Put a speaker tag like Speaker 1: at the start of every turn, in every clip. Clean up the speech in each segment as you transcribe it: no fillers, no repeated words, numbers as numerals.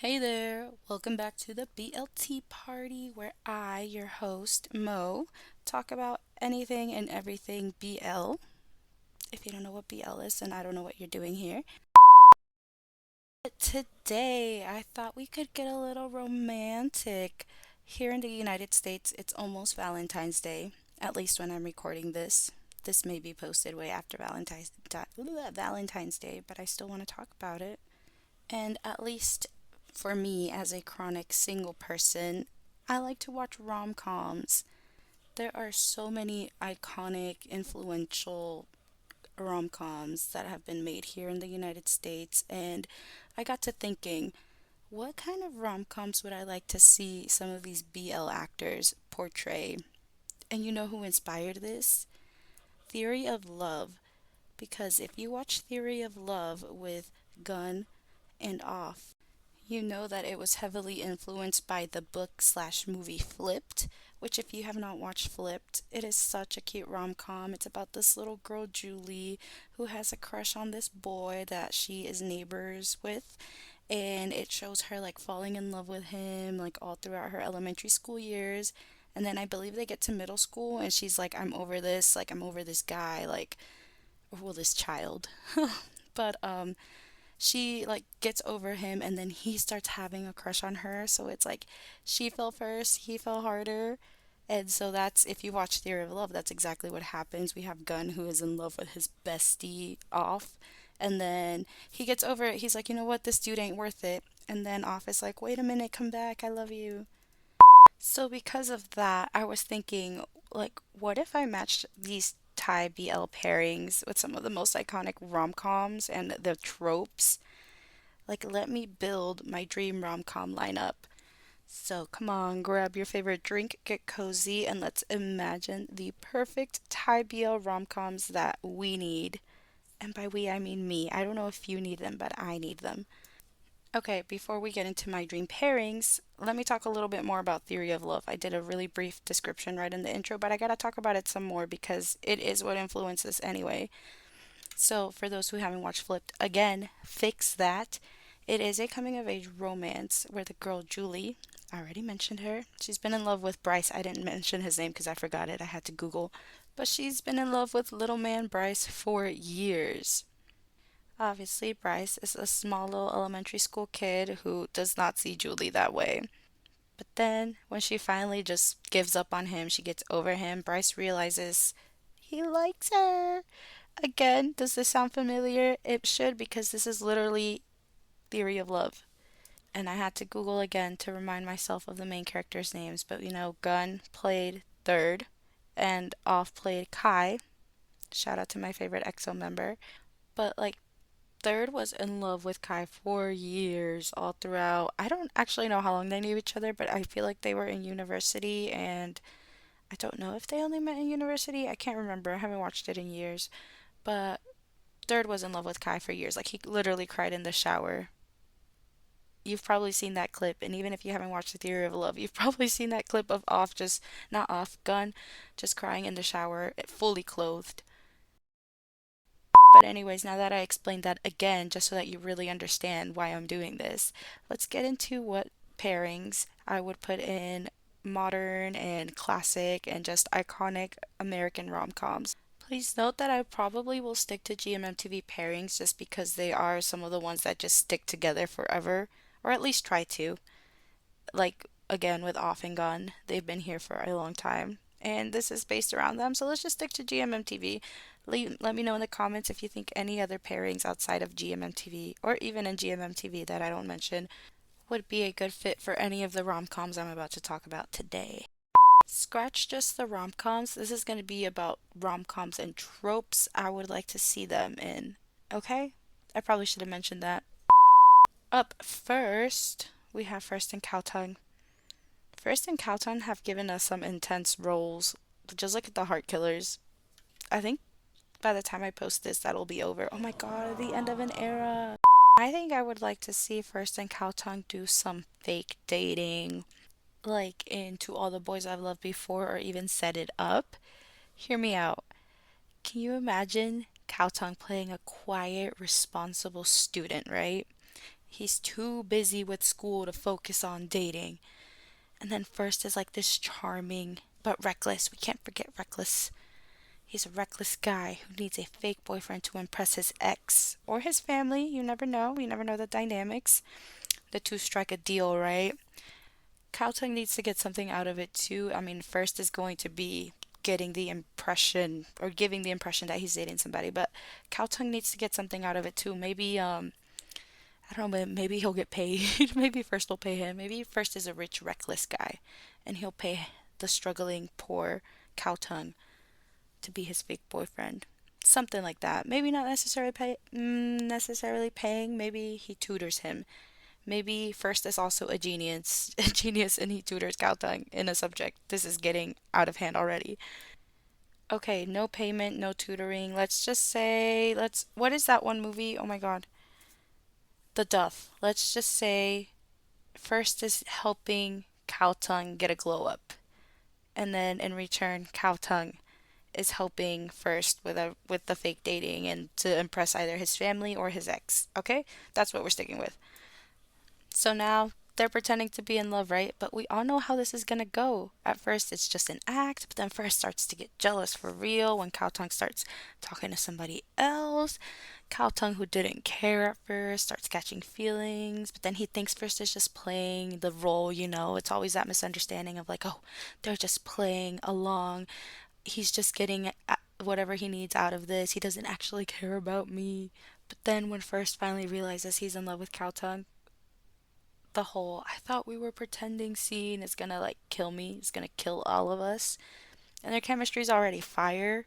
Speaker 1: Hey there, welcome back to the BLT party where I, your host, Mo, talk about anything and everything BL. If you don't know what BL is, then I don't know what you're doing here. But today, I thought we could get a little romantic. Here in the United States, it's almost Valentine's Day, at least when I'm recording this. This may be posted way after Valentine's Day, but I still want to talk about it. And at least for me, as a chronic single person, I like to watch rom-coms. There are so many iconic, influential rom-coms that have been made here in the United States, and I got to thinking, what kind of rom-coms would I like to see some of these BL actors portray? And you know who inspired this? Theory of Love. Because if you watch Theory of Love with Gun and Off, you know that it was heavily influenced by the book slash movie Flipped, which, if you have not watched Flipped, it is such a cute rom com. It's about this little girl, Julie, who has a crush on this boy that she is neighbors with. And it shows her like falling in love with him like all throughout her elementary school years. And then I believe they get to middle school and she's like, I'm over this guy, like, or well, this child. But she like gets over him and then he starts having a crush on her, so it's like she fell first, he fell harder. And so that's, if you watch Theory of Love, that's exactly what happens. We have Gunn, who is in love with his bestie Off, and then he gets over it. He's like, you know what, this dude ain't worth it. And then Off is like, wait a minute, come back, I love you. So because of that, I was thinking, like, what if I matched these Thai BL pairings with some of the most iconic rom-coms and the tropes? Like, let me build my dream rom-com lineup. So, come on, grab your favorite drink, get cozy, and let's imagine the perfect Thai BL rom-coms that we need. And by we, I mean me. I don't know if you need them, but I need them. Okay, before we get into my dream pairings, let me talk a little bit more about Theory of Love. I did a really brief description right in the intro, but I gotta talk about it some more because it is what influences anyway. So, for those who haven't watched Flipped, again, fix that. It is a coming of age romance where the girl Julie, I already mentioned her, she's been in love with Bryce. I didn't mention his name because I forgot it. I had to Google. But she's been in love with little man Bryce for years. Obviously, Bryce is a small little elementary school kid who does not see Julie that way. But then, when she finally just gives up on him, she gets over him, Bryce realizes he likes her. Again, does this sound familiar? It should, because this is literally Theory of Love. And I had to Google again to remind myself of the main characters' names. But Gun played Third, and Off played Kai. Shout out to my favorite EXO member. But like, Third was in love with Kai for years, all throughout. I don't actually know how long they knew each other, but I feel like they were in university, and I don't know if they only met in university. I can't remember. I haven't watched it in years. But Third was in love with Kai for years. Like, he literally cried in the shower. You've probably seen that clip, and even if you haven't watched The Theory of Love, you've probably seen that clip of Off just, not Off, Gun, just crying in the shower, fully clothed. But, anyways, now that I explained that again, just so that you really understand why I'm doing this, let's get into what pairings I would put in modern and classic and just iconic American rom-coms. Please note that I probably will stick to GMMTV pairings just because they are some of the ones that just stick together forever, or at least try to. Like, again, with Off and Gun, they've been here for a long time. And this is based around them, so let's just stick to GMMTV. Let me know in the comments if you think any other pairings outside of GMMTV, or even in GMMTV that I don't mention, would be a good fit for any of the rom-coms I'm about to talk about today. Scratch just the rom-coms. This is going to be about rom-coms and tropes I would like to see them in. Okay? I probably should have mentioned that. Up first, we have First and Cowtongue. First and Cowtongue have given us some intense roles. Just look at the Heart Killers. I think by the time I post this, that'll be over. Oh my god, the end of an era. I think I would like to see First and Cowtongue do some fake dating, like in To All the Boys I've Loved Before, or even Set It Up. Hear me out. Can you imagine Cowtongue playing a quiet, responsible student, right? He's too busy with school to focus on dating. And then First is like this charming but reckless. We can't forget reckless. He's a reckless guy who needs a fake boyfriend to impress his ex or his family. You never know. You never know the dynamics. The two strike a deal, right? Caltech needs to get something out of it too. I mean, First is going to be getting the impression or giving the impression that he's dating somebody, but Caltung needs to get something out of it too. Maybe I don't know, maybe he'll get paid. Maybe First will pay him. Maybe First is a rich, reckless guy, and he'll pay the struggling, poor Caltung to be his fake boyfriend. Something like that. Maybe not necessarily paying. Maybe he tutors him. Maybe First is also a genius, a genius, and he tutors Caltung in a subject. This is getting out of hand already. Okay, no payment, no tutoring. Let's just say, what is that one movie? Oh my God. The Duff. Let's just say First is helping Caltung get a glow up. And then in return, Caltung is helping First with the fake dating and to impress either his family or his ex. Okay? That's what we're sticking with. So now they're pretending to be in love, right? But we all know how this is gonna go. At first, it's just an act, but then First starts to get jealous for real when Cao Tong starts talking to somebody else. Cao Tong, who didn't care at first, starts catching feelings, but then he thinks First is just playing the role. It's always that misunderstanding of like, oh, they're just playing along. He's just getting whatever he needs out of this. He doesn't actually care about me. But then when First finally realizes he's in love with Cao Tong, the whole I thought we were pretending scene is gonna like kill me. It's gonna kill all of us. And their chemistry's already fire.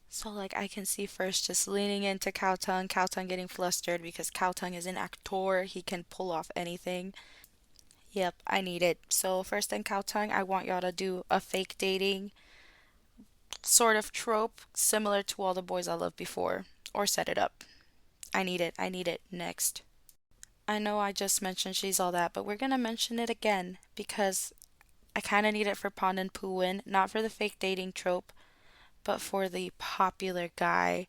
Speaker 1: So like I can see First just leaning into Cao Tong getting flustered because Cao Tong is an actor. He can pull off anything. Yep, I need it. So First and Cao Tong, I want y'all to do a fake dating sort of trope similar to all the boys I loved before. Or set it up. I need it. I need it. Next. I know I just mentioned she's all that, but we're gonna mention it again because I kind of need it for Pond and Pooin, not for the fake dating trope, but for the popular guy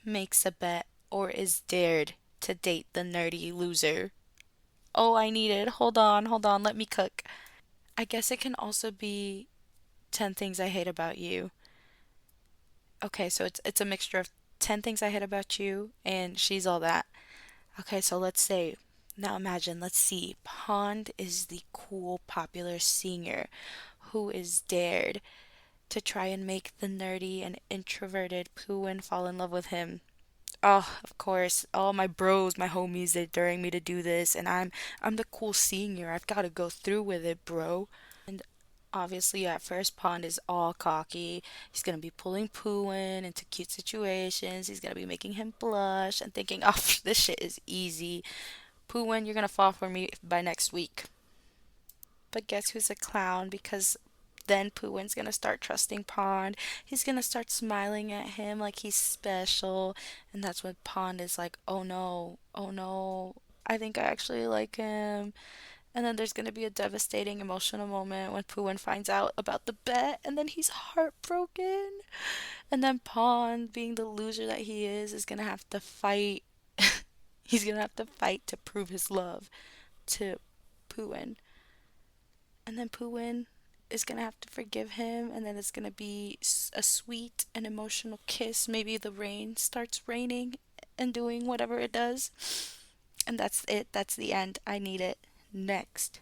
Speaker 1: makes a bet or is dared to date the nerdy loser. Oh, I need it. Hold on, let me cook. I guess it can also be 10 things I hate about you. Okay, so it's a mixture of 10 things I hate about you and she's all that. Okay, so let's say, now imagine, let's see, Pond is the cool, popular singer who is dared to try and make the nerdy and introverted Pooin fall in love with him. Oh, of course, all my bros, my homies, they're daring me to do this, and I'm the cool senior. I've got to go through with it, bro. And obviously, at first, Pond is all cocky. He's gonna be pulling Pooin into cute situations. He's gonna be making him blush and thinking, oh, this shit is easy. Pooin, you're gonna fall for me by next week. But guess who's a clown? Because then Pooin's gonna start trusting Pond. He's gonna start smiling at him like he's special. And that's when Pond is like, oh no, I think I actually like him. And then there's gonna be a devastating emotional moment when Pooin finds out about the bet, and then he's heartbroken. And then Pond, being the loser that he is gonna have to fight. He's gonna have to fight to prove his love to Pooin. And then Pooin is gonna have to forgive him, and then it's gonna be a sweet and emotional kiss. Maybe the rain starts raining and doing whatever it does. And that's it. That's the end. I need it. Next.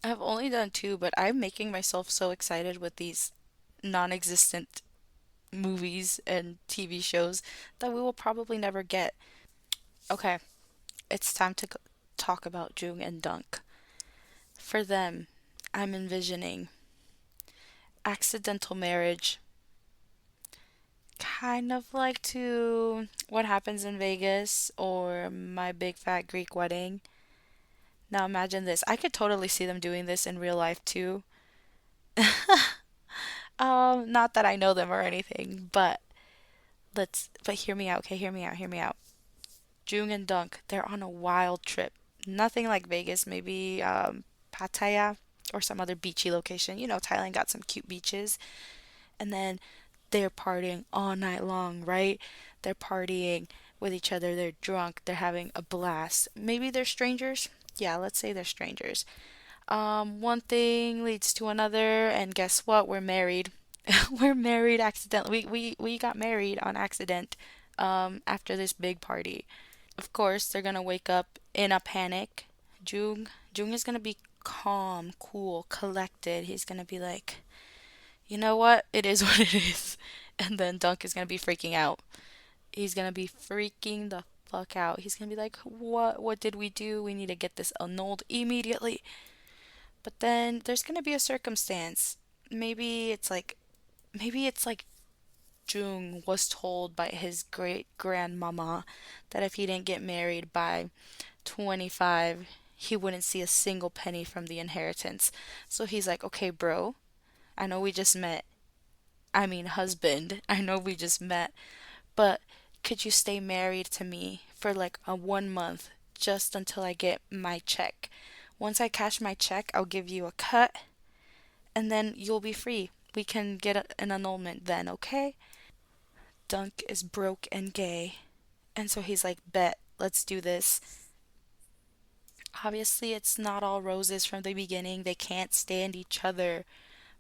Speaker 1: I've only done two, but I'm making myself so excited with these non existent movies and TV shows that we will probably never get. Okay, it's time to talk about Jung and Dunk. For them, I'm envisioning accidental marriage, kind of like to What Happens in Vegas or My Big Fat Greek Wedding. Now imagine this. I could totally see them doing this in real life too. Not that I know them or anything, but hear me out, okay? Hear me out. Jung and Dunk, they're on a wild trip. Nothing like Vegas, maybe Pattaya or some other beachy location. Thailand got some cute beaches. And then they're partying all night long, right? They're partying, with each other. They're drunk. They're having a blast. Maybe they're strangers. Yeah, let's say they're strangers. One thing leads to another, and guess what? We're married. We're married accidentally. We got married on accident after this big party. Of course, they're gonna wake up in a panic. Jung is gonna be calm, cool, collected. He's gonna be like, you know what? It is what it is. And then Dunk is gonna be freaking out. He's gonna be freaking the fuck out. He's gonna be like, what? What did we do? We need to get this annulled immediately. But then there's gonna be a circumstance. Maybe it's like, maybe it's like Jung was told by his great grandmama that if he didn't get married by 25, he wouldn't see a single penny from the inheritance. So he's like, okay, bro, I know we just met. I mean, husband, I know we just met, but could you stay married to me for like a 1 month just until I get my check? Once I cash my check, I'll give you a cut and then you'll be free. We can get an annulment then, okay? Dunk is broke and gay. And so he's like, bet, let's do this. Obviously, it's not all roses from the beginning. They can't stand each other.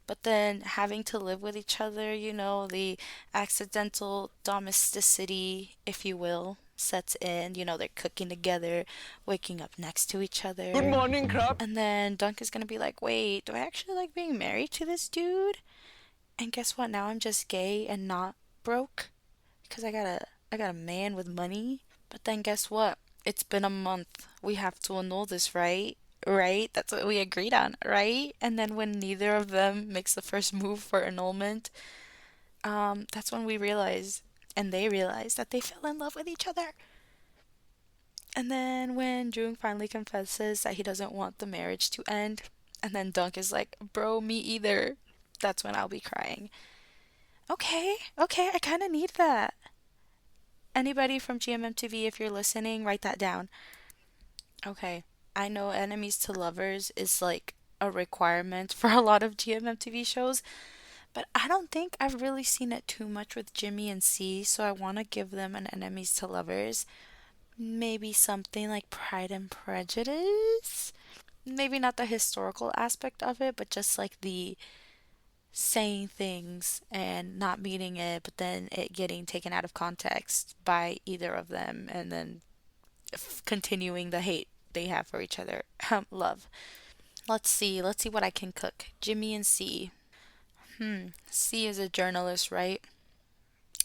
Speaker 1: But then having to live with each other, the accidental domesticity, if you will, sets in. They're cooking together, waking up next to each other.
Speaker 2: Good morning, crab.
Speaker 1: And then Dunk is gonna be like, wait, do I actually like being married to this dude? And guess what? Now I'm just gay and not broke because I got a man with money. But then guess what? It's been a month. We have to annul this, right? Right? That's what we agreed on, right? And then when neither of them makes the first move for annulment, that's when we realize and they realize that they fell in love with each other. And then when Jung finally confesses that he doesn't want the marriage to end, and then Dunk is like, bro, me either. That's when I'll be crying. Okay, okay, I kind of need that. Anybody from GMMTV, if you're listening, write that down. Okay, I know enemies to lovers is like a requirement for a lot of GMMTV shows, but I don't think I've really seen it too much with Jimmy and C, so I want to give them an enemies to lovers. Maybe something like Pride and Prejudice? Maybe not the historical aspect of it, but just like the saying things and not meaning it, but then it getting taken out of context by either of them, and then continuing the hate they have for each other. Love. Let's see what I can cook. Jimmy and C. C is a journalist, right?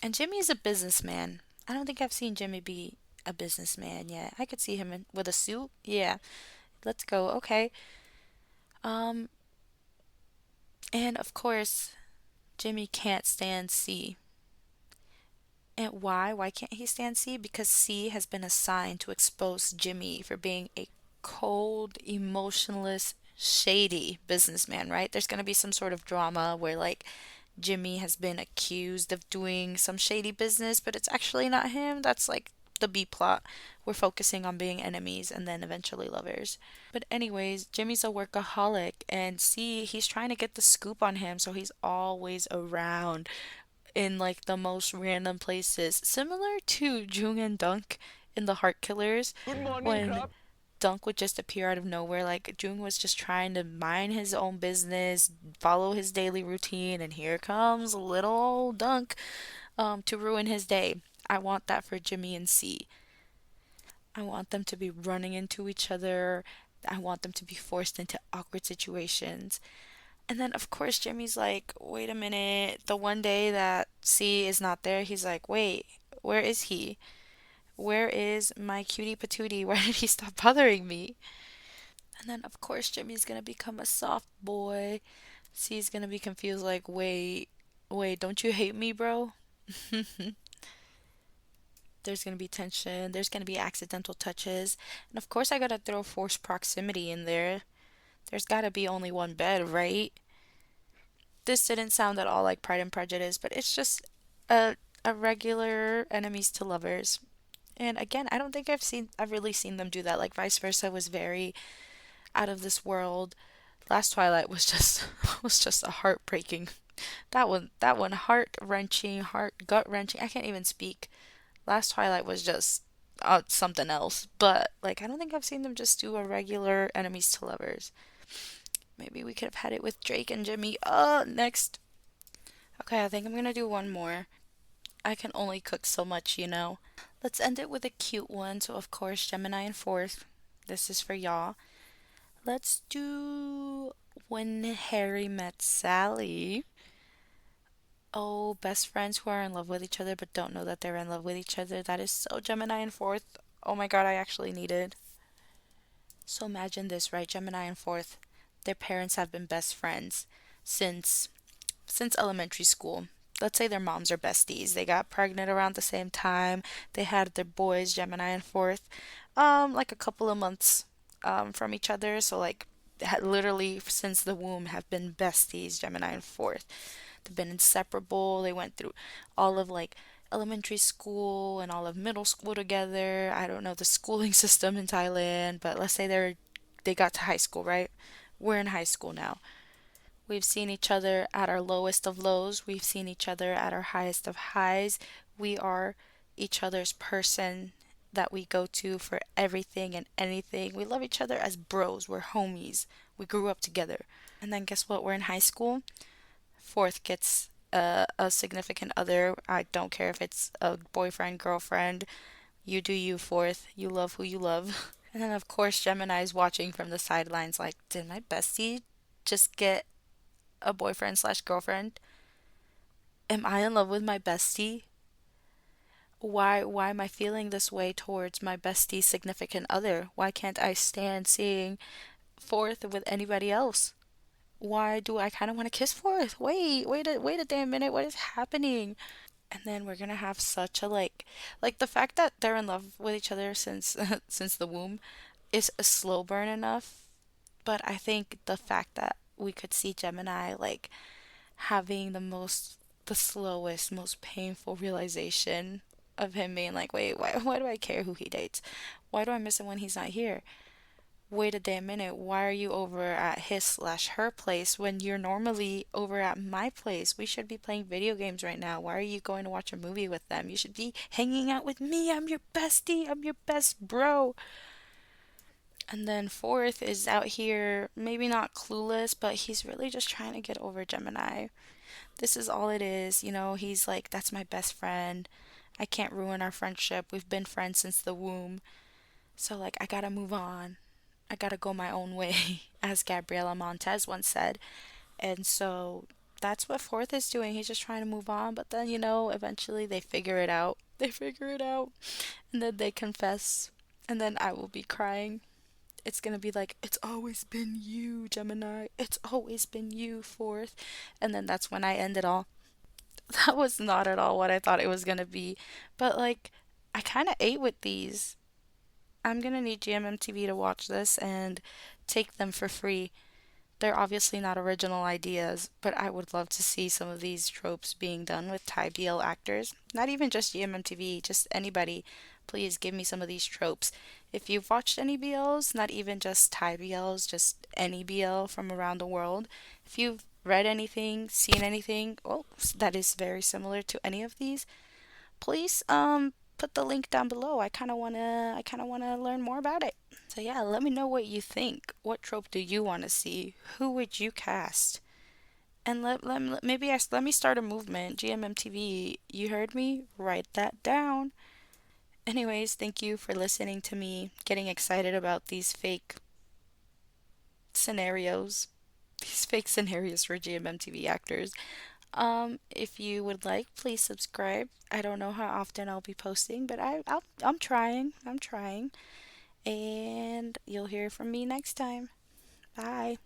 Speaker 1: And Jimmy is a businessman. I don't think I've seen Jimmy be a businessman yet. I could see him with a suit. Yeah, let's go. Okay. Um, and of course, Jimmy can't stand C. And why? Why can't he stand C? Because C has been assigned to expose Jimmy for being a cold, emotionless, shady businessman, right? There's going to be some sort of drama where, like, Jimmy has been accused of doing some shady business, but it's actually not him. That's like the B plot. We're focusing on being enemies and then eventually lovers. But, anyways, Jimmy's a workaholic, and C, he's trying to get the scoop on him, so he's always around in like the most random places, similar to Jung and Dunk in the Heart Killers,
Speaker 2: Good morning,
Speaker 1: when
Speaker 2: crab.
Speaker 1: Dunk would just appear out of nowhere. Like Jung was just trying to mind his own business, follow his daily routine, and here comes little old Dunk to ruin his day. I want that for Jimmy and C. I want them to be running into each other. I want them to be forced into awkward situations. And then, of course, Jimmy's like, wait a minute. The one day that C is not there, he's like, wait, where is he? Where is my cutie patootie? Why did he stop bothering me? And then, of course, Jimmy's gonna become a soft boy. C's gonna be confused, like, wait, don't you hate me, bro? There's gonna be tension. There's gonna be accidental touches. And of course, I gotta throw forced proximity in there. There's gotta be only one bed, right? This didn't sound at all like Pride and Prejudice, but it's just a regular enemies to lovers. And again, I don't think I've really seen them do that. Like vice versa was very out of this world. Last Twilight was just was just a heartbreaking. That one heart wrenching, heart gut wrenching. I can't even speak. Last Twilight was just something else. But like, I don't think I've seen them just do a regular enemies to lovers. Maybe we could have had it with Drake and Jimmy. Next. Okay, I think I'm gonna do one more. I can only cook so much, you know. Let's end it with a cute one. So, of course, Gemini and Fourth. This is for y'all. Let's do When Harry Met Sally. Oh, best friends who are in love with each other but don't know that they're in love with each other. That is so Gemini and Fourth. Oh my god, I actually need it. So imagine this, right? Gemini and Fourth. Their parents have been best friends since elementary school. Let's say their moms are besties. They got pregnant around the same time. They had their boys, Gemini and Fourth, like a couple of months from each other. So like literally since the womb have been besties, Gemini and Fourth. They've been inseparable. They went through all of like elementary school and all of middle school together. I don't know the schooling system in Thailand, but let's say they got to high school, right? We're in high school now. We've seen each other at our lowest of lows. We've seen each other at our highest of highs. We are each other's person that we go to for everything and anything. We love each other as bros. We're homies. We grew up together. And then guess what? We're in high school. Fourth gets a significant other. I don't care if it's a boyfriend, girlfriend. You do you, Fourth. You love who you love. And then, of course, Gemini's watching from the sidelines, like, did my bestie just get a boyfriend slash girlfriend? Am I in love with my bestie? Why am I feeling this way towards my bestie's significant other? Why can't I stand seeing Fourth with anybody else? Why do I kind of want to kiss Fourth? Wait a damn minute. What is happening? And then we're gonna have such a like the fact that they're in love with each other since since the womb is a slow burn enough. But I think the fact that we could see Gemini like having the slowest, most painful realization of him being like, wait, why do I care who he dates? Why do I miss him when he's not here? Wait a damn minute, why are you over at his slash her place when you're normally over at my place? We should be playing video games right now. Why are you going to watch a movie with them? You should be hanging out with me. I'm your bestie. I'm your best bro. And then Fourth is out here, maybe not clueless, but he's really just trying to get over Gemini. This is all it is. You know, he's like, that's my best friend. I can't ruin our friendship. We've been friends since the womb. So, like, I gotta move on. I gotta go my own way, as Gabriela Montez once said. And so that's what Fourth is doing. He's just trying to move on. But then, you know, eventually they figure it out. They figure it out. And then they confess. And then I will be crying. It's gonna be like, it's always been you, Gemini. It's always been you, Fourth. And then that's when I end it all. That was not at all what I thought it was gonna be. But like, I kind of ate with these. I'm gonna need GMMTV to watch this and take them for free. They're obviously not original ideas, but I would love to see some of these tropes being done with Thai BL actors. Not even just GMMTV, just anybody. Please give me some of these tropes. If you've watched any BLs, not even just Thai BLs, just any BL from around the world, if you've read anything, seen anything, oh, that is very similar to any of these, please put the link down below. I kind of want to learn more about it. So yeah, let me know what you think. What trope do you want to see? Who would you cast? And let me start a movement. GMMTV, you heard me? Write that down. Anyways, thank you for listening to me getting excited about these fake scenarios. These fake scenarios for GMMTV actors. If you would like, please subscribe. I don't know how often I'll be posting, but I'm trying. I'm trying. And you'll hear from me next time. Bye.